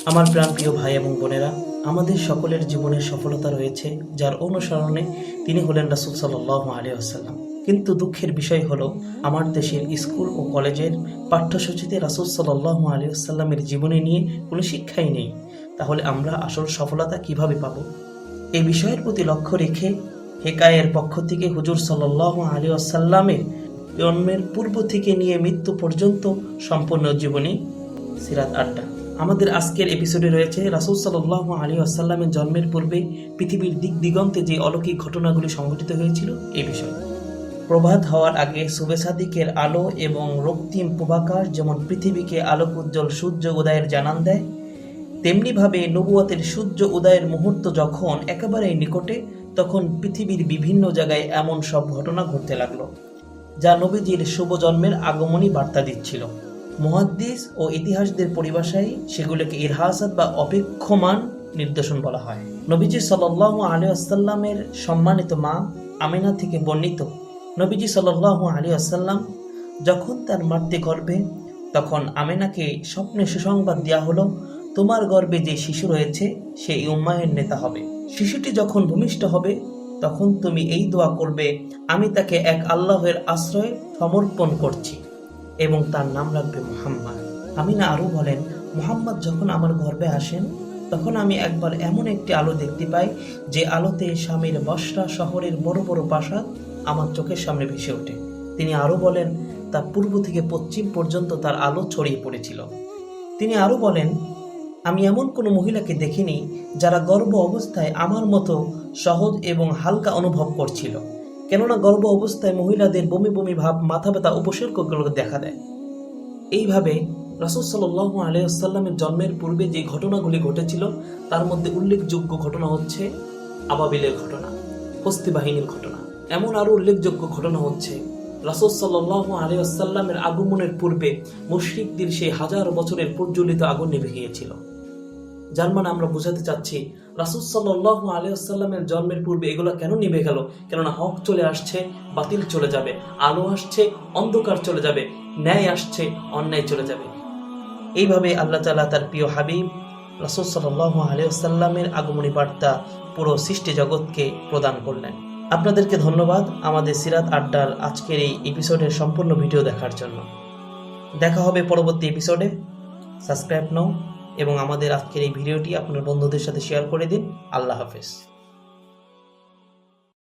আমার প্রাণপ্রিয় ভাই এবং বোনেরা, আমাদের সকলের জীবনের সফলতা রয়েছে যার অনুসরণে তিনি হলেন রাসূল সাল্লাল্লাহু আলাইহি ওয়াসাল্লাম। কিন্তু দুঃখের বিষয় হলো, আমার দেশের স্কুল ও কলেজের পাঠ্যসূচিতে রাসূল সাল্লাল্লাহু আলাইহি ওয়াসাল্লামের জীবনী নিয়ে কোনো শিক্ষাই নেই। তাহলে আমরা আসল সফলতা কিভাবে পাব? এই বিষয়ের প্রতি লক্ষ্য রেখে হেকায়ের পক্ষ থেকে হুজুর সাল্লাল্লাহু আলাইহি ওয়াসাল্লামের জন্মের পূর্ব থেকে নিয়ে মৃত্যু পর্যন্ত সম্পূর্ণ জীবনী সিরাত আড্ডা। আমাদের আজকের এপিসোডে রয়েছে রাসূল সাল্লাল্লাহু আলাইহি ওয়াসাল্লামের জন্মের পূর্বে পৃথিবীর দিক দিগন্তে যে অলৌকিক ঘটনাগুলি সংঘটিত হয়েছিল এই বিষয়। প্রভাত হওয়ার আগে শুভে সাদিকের আলো এবং রক্তিম পূবাকাশ যেমন পৃথিবীকে আলোকোজ্জ্বল সূর্য উদয়ের জানান দেয়, তেমনিভাবে নবুয়তের সূর্য উদয়ের মুহূর্ত যখন একেবারে নিকটে, তখন পৃথিবীর বিভিন্ন জায়গায় এমন সব ঘটনা ঘটতে লাগলো যা নবীজির শুভ জন্মের আগমনী বার্তা দিচ্ছিল। মুহাদ্দিস ও ইতিহাসদের পরিভাষায় সেগুলোকে ইরহাসাত বা অপেক্ষমান নির্দেশন বলা হয়। নবীজি সাল্লাল্লাহু আলাইহি ওয়াসাল্লামের সম্মানিত মা আমিনা থেকে বর্ণিত, নবীজি সাল্লাল্লাহু আলাইহি ওয়াসাল্লাম যখন তার মাতৃ গর্ভে, তখন আমিনাকে স্বপ্নে সুসংবাদ দেওয়া হলো, তোমার গর্ভে যে শিশু রয়েছে সে উম্মায়ের নেতা হবে। শিশুটি যখন ভূমিষ্ঠ হবে তখন তুমি এই দোয়া করবে, আমি তাকে এক আল্লাহের আশ্রয়ে সমর্পণ করছি এবং তার নাম রাখবে মুহাম্মদ। আমিনা আরও বলেন, মুহাম্মদ যখন আমার গর্ভে আসেন তখন আমি একবার এমন একটি আলো দেখতে পাই যে আলোতে স্বামীর বসরা শহরের বড় বড় প্রাসাদ আমার চোখের সামনে ভেসে ওঠে। তিনি আরও বলেন, তা পূর্ব থেকে পশ্চিম পর্যন্ত তার আলো ছড়িয়ে পড়েছিল। তিনি আরও বলেন, আমি এমন কোনো মহিলাকে দেখিনি যারা গর্ভ অবস্থায় আমার মতো সহজ এবং হালকা অনুভব করছিল, কেননা গর্ভ অবস্থায় মহিলাদের বমি বমি ভাব, মাথা ব্যথা উপসর্গগুলো দেখা দেয়। এইভাবে রাসূল সাল্লাল্লাহু আলাইহি ওয়াসাল্লামের জন্মের পূর্বে যে ঘটনাগুলি ঘটেছিল তার মধ্যে উল্লেখযোগ্য ঘটনা হচ্ছে আবাবিলের ঘটনা, হস্তি বাহিনীর ঘটনা। এমন আরও উল্লেখযোগ্য ঘটনা হচ্ছে রাসূল সাল্লাল্লাহু আলাইহি ওয়াসাল্লামের আগমনের পূর্বে মুশরিকদের সেই হাজার বছরের প্রজ্বলিত আগুন নিভে গিয়েছিল। যার মানে আমরা বোঝাতে চাচ্ছি, রাসূল সাল্লাল্লাহু আলাইহি ওয়াসাল্লামের জন্মের পূর্বে এগুলো কেন নিভে গেল? কেননা হক চলে আসছে, বাতিল চলে যাবে, আলো আসছে, অন্ধকার চলে যাবে, ন্যায় আসছে, অন্যায় চলে যাবে। এইভাবে আল্লাহ তাআলা তার প্রিয় হাবিব রাসূল সাল্লাল্লাহু আলাইহি ওয়াসাল্লামের আগমনী বার্তা পুরো সৃষ্টি জগৎকে প্রদান করলেন। আপনাদেরকে ধন্যবাদ আমাদের সিরাত আড্ডার আজকের এই এপিসোডের সম্পূর্ণ ভিডিও দেখার জন্য। দেখা হবে পরবর্তী এপিসোডে। সাবস্ক্রাইব নাও এবং আমাদের আজকের এই ভিডিওটি আপনার বন্ধুদের সাথে শেয়ার করে দিন। আল্লাহ হাফেজ।